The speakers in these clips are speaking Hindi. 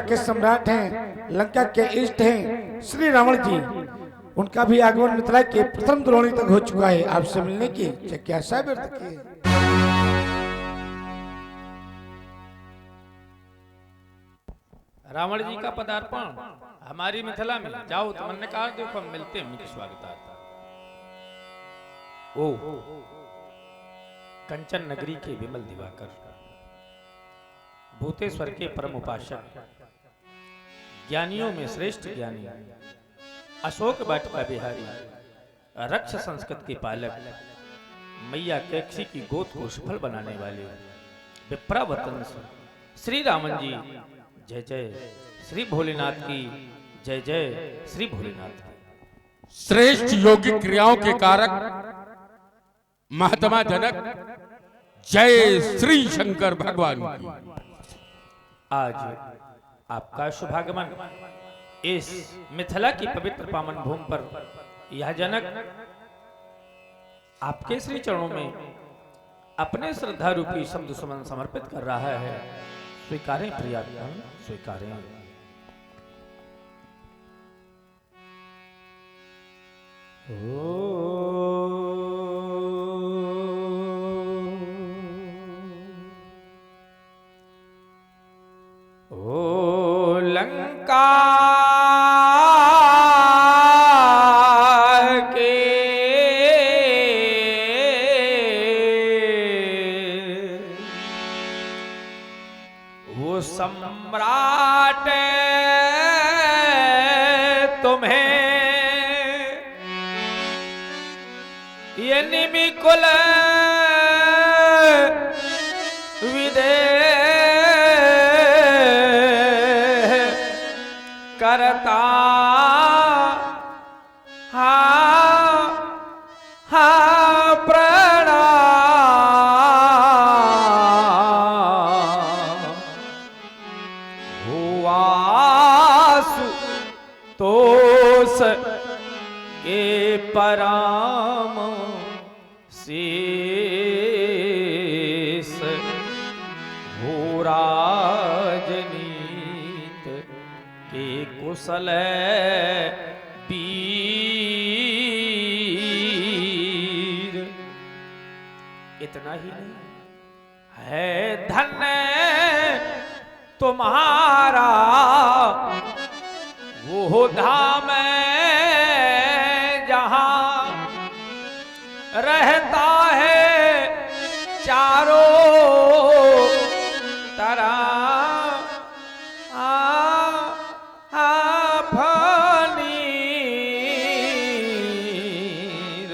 के सम्राट हैं, लंका के इष्ट हैं श्री रावण जी। उनका भी आगमन मिथिला के प्रथम द्रोणी तक हो चुका है। आपसे मिलने की जिज्ञासा व्यक्त की है। रावण जी का पदार्पण हमारी मिथिला में। जाओ तुमने कहा देखो हम मिलते हैं, उनके स्वागतार्थ। ओ कंचन नगरी के विमल दिवाकर, भूतेश्वर के परम उपासक, ज्ञानियों में श्रेष्ठ ज्ञानी, अशोक वाटिका बिहारी, रक्ष संस्कृत के पालक, मैया कैक्सी की गोद को सफल बनाने वाले विप्रावतन श्री रामन जी। जय जय श्री भोलेनाथ की जय जय श्री भोलेनाथ की। श्रेष्ठ योगिक क्रियाओं के कारक महात्मा जनक जय श्री शंकर भगवान की। आज आपका शुभागमन इस मिथिला की पवित्र पावन भूमि पर यह जनक आपके श्री चरणों में अपने श्रद्धा रूपी शब्द सुमन समर्पित कर रहा है। स्वीकारें प्रियागण, स्वीकारें। ओ लंका के वो सम्राट तुम्हें ये निमिकुल करता प्रणाम। हुआसु तोस के पराम शेष हो राजनीत के कुशल वीर। इतना ही नहीं है धन्य तुम्हारा वो धाम जहां रहता है चारों तरह फनीर।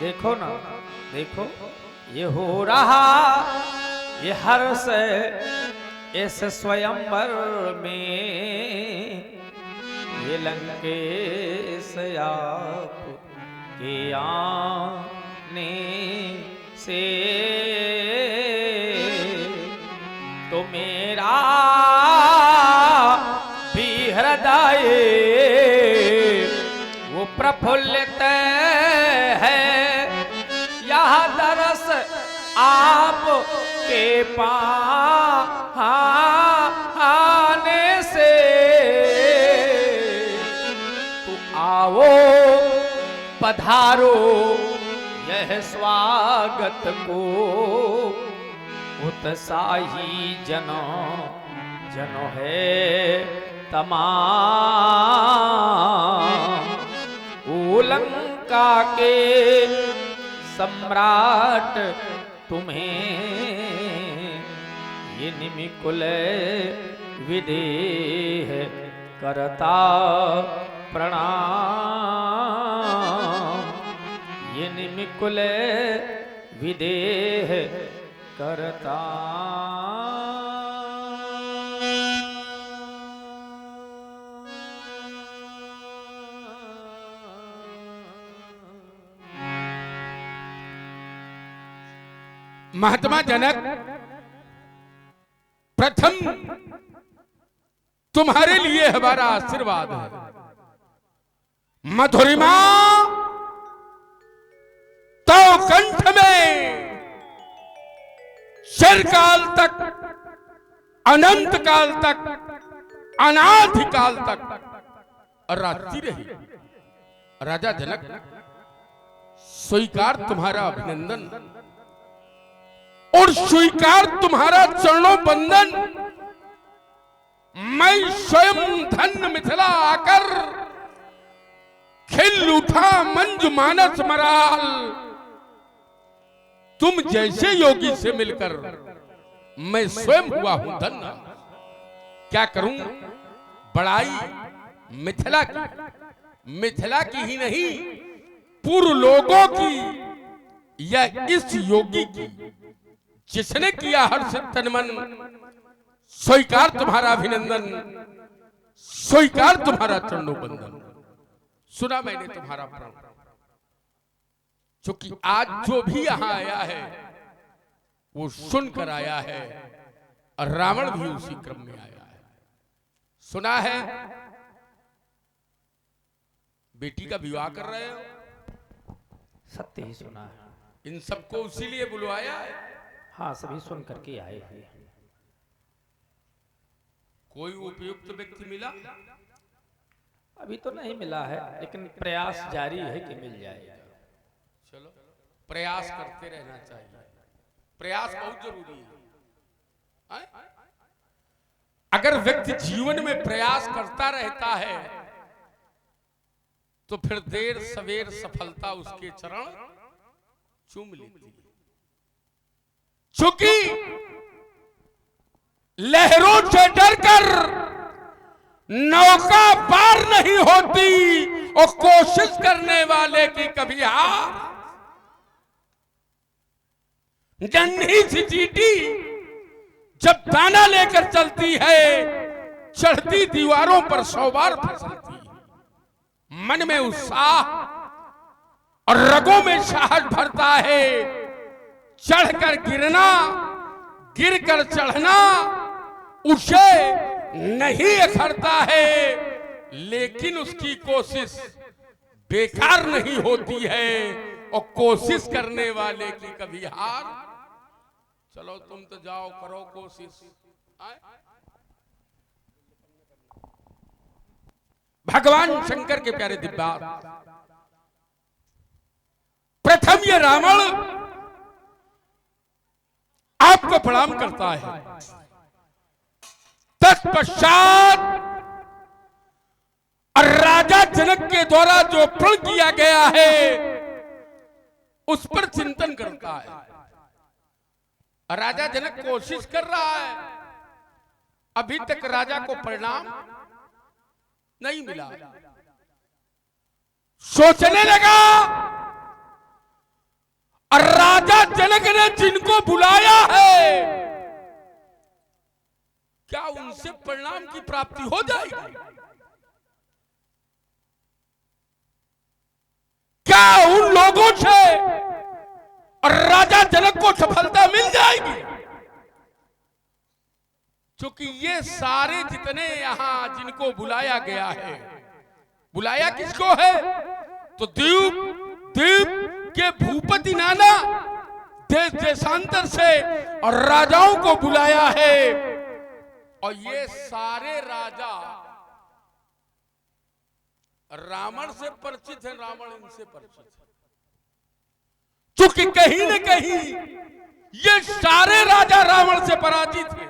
देखो ना, देखो ये हो रहा ये हर्ष इस स्वयंवर में। ये लंकेश आप के आने से तो मेरा भी हृदय वो प्रफुल्लित है। यह दरस आप के पाने से तो आओ पधारो यह स्वागत को उत्साही जनो है तमाम। लंका के सम्राट तुम्हें ये निमिकुल विदेह करता प्रणाम। ये निमिकुल विदेह करता। महात्मा जनक प्रथम तुम्हारे लिए हमारा आशीर्वाद है। मधुरिमा तो कंठ में चिरकाल तक, अनंत काल तक अनादिकाल तक राजती रही। राजा जनक, स्वीकार तुम्हारा अभिनंदन और स्वीकार तुम्हारा चरणों बंदन। मैं स्वयं धन्य मिथिला आकर खिल उठा मंजू मानस मराल। तुम जैसे योगी से मिलकर मैं स्वयं हुआ हूं धन्य। क्या करूं बड़ाई मिथिला की, मिथिला की ही नहीं पूर्व लोगों की या इस योगी की जिसने किया हर्ष तन मन। स्वीकार तुम्हारा अभिनंदन, स्वीकार तुम्हारा चरणों बंदन। सुना मैंने तुम्हारा प्रण, क्योंकि आज जो भी यहां आया है वो सुनकर आया है और रावण भी उसी क्रम में आया है। सुना है बेटी का विवाह कर रहे हो, सत्य ही सुना है। इन सबको उसीलिए बुलवाया है। हाँ, सभी सुन करके आए हैं। कोई उपयुक्त व्यक्ति मिला? अभी तो नहीं मिला है, लेकिन प्रयास जारी है कि मिल जाएगा। चलो, प्रयास करते रहना चाहिए। प्रयास बहुत जरूरी है। अगर व्यक्ति जीवन में प्रयास करता रहता है तो फिर देर सवेर सफलता उसके चरण चूम लेती है। चूंकि लहरों से डरकर नौका पार नहीं होती और कोशिश करने वाले की कभी हार। नन्ही सी चींटी जब दाना लेकर चलती है, चढ़ती दीवारों पर 100 बार फिसलती है। मन में उत्साह और रगों में साहस भरता है। चढ़कर गिरना, गिरकर चढ़ना उसे नहीं अखरता है, लेकिन उसकी कोशिश बेकार नहीं होती है और कोशिश करने वाले की कभी हार। चलो तुम तो जाओ, करो कोशिश। भगवान शंकर के प्यारे दिव्यात, प्रथम ये रावण आपको प्रणाम करता है। तत्पश्चात राजा जनक के द्वारा जो प्रण किया गया है उस पर चिंतन करता है। राजा जनक कोशिश कर रहा है, अभी तक राजा को परिणाम नहीं मिला। सोचने लगा, और राजा जनक ने जिनको बुलाया है क्या उनसे परिणाम की प्राप्ति हो जाएगी? क्या उन लोगों से और राजा जनक को सफलता मिल जाएगी? क्योंकि ये सारे जितने यहां जिनको बुलाया गया है, बुलाया किसको है? तो द्वीप के भूपति नाना देश देशांतर से और राजाओं को बुलाया है। और ये सारे राजा रावण से परिचित है, रावण इनसे परिचित है। चूंकि कहीं न कहीं ये सारे राजा रावण से पराजित हैं।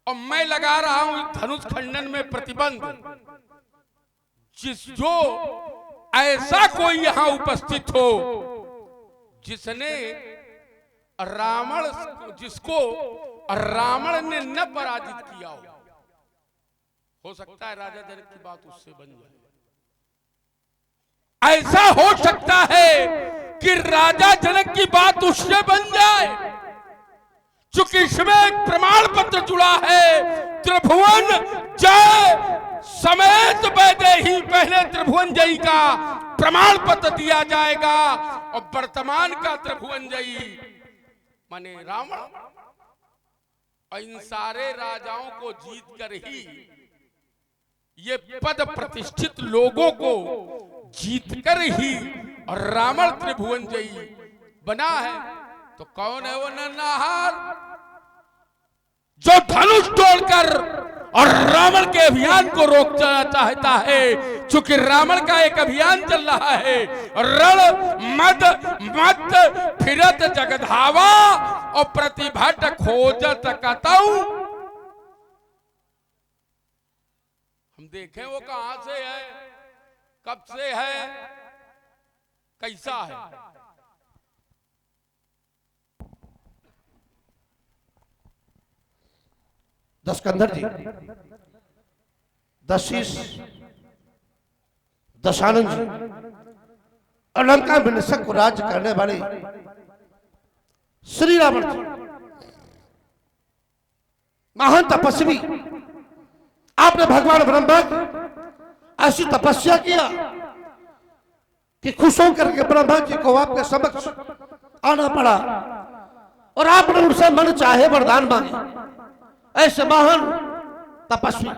और मैं लगा रहा हूं धनुष खंडन में प्रतिबंध, जो ऐसा कोई यहां उपस्थित हो जिसने रावण, जिसको रावण ने न पराजित किया हो सकता है राजा जनक की बात उससे बन जाए। ऐसा हो सकता है कि राजा जनक की बात उससे बन जाए, क्योंकि इसमें एक प्रमाण पत्र जुड़ा है। त्रिभुवन जय समेत वैदेही, पहले त्रिभुवन जयी का प्रमाण पत्र दिया जाएगा और वर्तमान का त्रिभुवन जयी माने रावण, और इन सारे राजाओं को जीत कर ही, ये पद प्रतिष्ठित लोगों को जीत कर ही और रावण त्रिभुवन जयी बना है। तो कौन है वो नरनाहार जो धनुष तोड़कर और रावण के अभियान को रोकना चाहता है। चूंकि रावण का एक अभियान चल रहा है, रण मद मत फिरत जगधावा और प्रतिभट खोजत कतऊ। हम देखें वो कहां से है, कब से है, कैसा है। दशकंधर जी, दशीष, दशानंद जी और लंका में निशक को राज्य करने वाले श्री रावण जी, महान तपस्वी, आपने भगवान ब्रह्मा की ऐसी तपस्या किया कि खुश होकर के ब्रह्मा जी को आपके समक्ष आना पड़ा और आपने उनसे मन चाहे वरदान मांगे। ऐसे महान तपस्वी,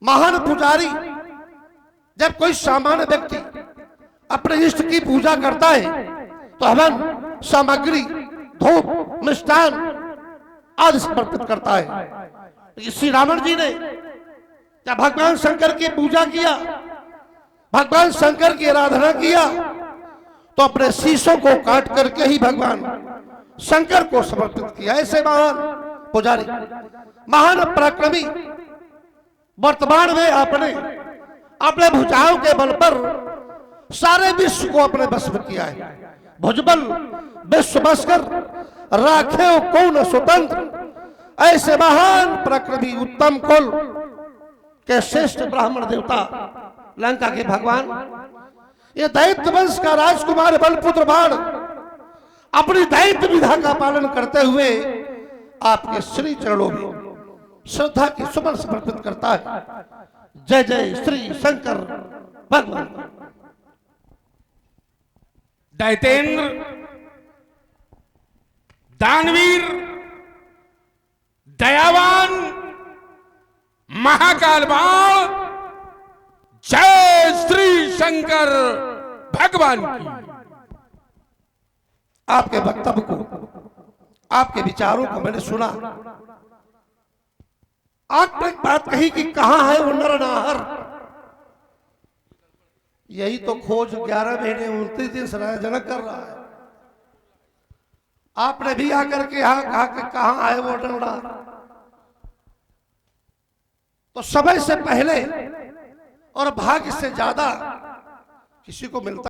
महान पुजारी, जब कोई सामान्य व्यक्ति अपने इष्ट की पूजा करता है तो हवन सामग्री, धूप, मिष्टान आदि समर्पित करता है। श्री रावण जी ने जब भगवान शंकर की पूजा किया, भगवान शंकर की आराधना किया, तो अपने शीशों को काट करके ही भगवान शंकर को समर्पित किया। ऐसे महान पुजारी, महान पराक्रमी, वर्तमान में आपने अपने भुजाओं के बल पर सारे विश्व को अपने बस में किया है। भुजबल विश्व बस कर राखे कौन स्वतंत्र। ऐसे महान पराक्रमी उत्तम कुल के श्रेष्ठ ब्राह्मण देवता लंका के भगवान, ये दैत्य वंश का राजकुमार बलपुत्र बाण अपनी दैत्य विधा का पालन करते हुए आपके श्री चरणों में श्रद्धा की सुमन समर्पित करता है। जय जय श्री शंकर भगवान। दैतेंद्र, दानवीर, दयावान, महाकाल बाण, जय श्री शंकर भगवान की। आपके वक्तव्य को, आपके विचारों को मैंने सुना। आपने एक बात कही कि कहां है वो नर नाहर। यही तो खोज 11 महीने 29 दिन से जनक कर रहा है। आपने भी आकर के यहां कहा कि कहां है वो नर नाहर। तो समय से पहले और भाग्य से ज्यादा किसी को मिलता